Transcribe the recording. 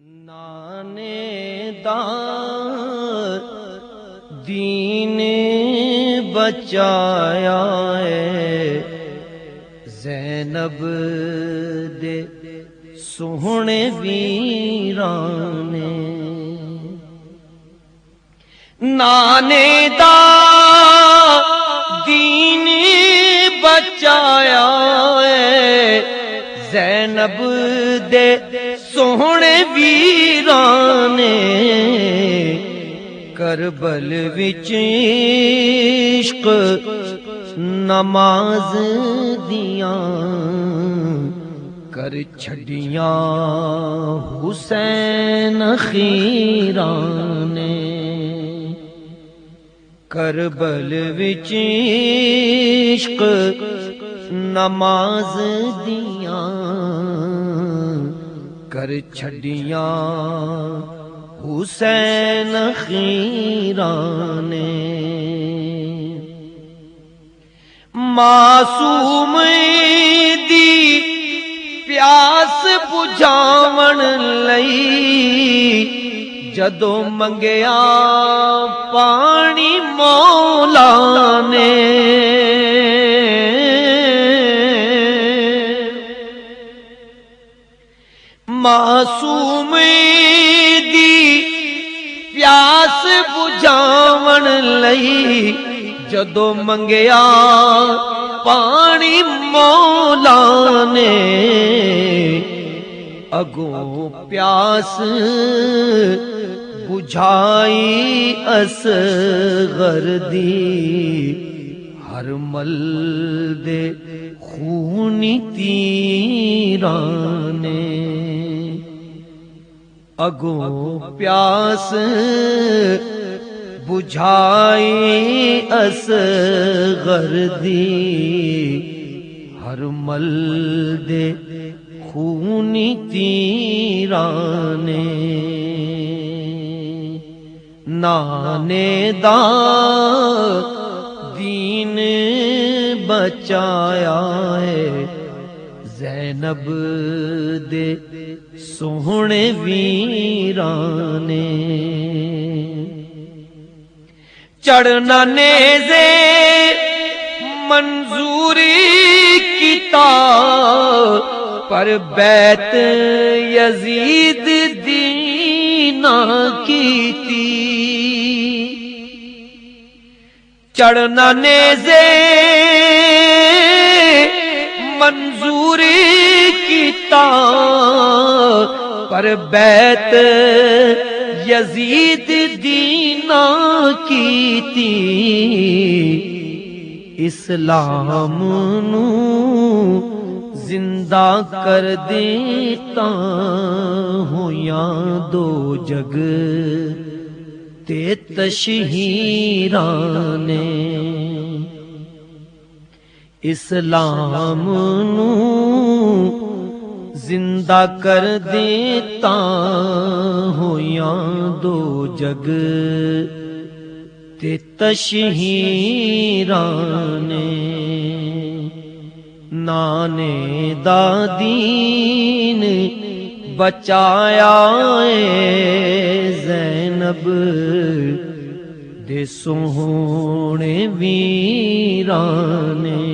نانے دار دین بچایا ہے زینب دے سوہنے ویران نے نانے دار دین بچایا ہے زینب دے سوہنے ویران نے کربل وچ عشق نماز دیاں کر چھڈیاں حسین خیران نے کربل وچ عشق نماز دیاں کر چھڈیاں حسین خیران نے معصوم دی پیاس بجھاون لئی جدو منگیا پانی مولا نے معصوم دی پیاس بجھاون لئی جدو منگیا پانی مولا نے اگوں پیاس بجھائی اصغر دی ہر مل دے خونی تیران نے اگوں پیاس بجھائی اصغر دی ہر مل دے خونی تیران نے نانے دا دین بچایا ہے زینب دے سوہنے ویران نے چڑھنا نیزے منظوری کیتا پر بیت یزید دینا کیتی چڑھنا نیزے منظوری کیتا پر بیت یزید دینا کیتی اسلام نو زندہ کر دیتا ہویاں دو جگ تے تشہیران نے اسلام نو زندہ کر دیتا ہویاں دو جگ تے تشہیران نے نانے دا دین بچایا اے زینب دے سوہنے ویران نے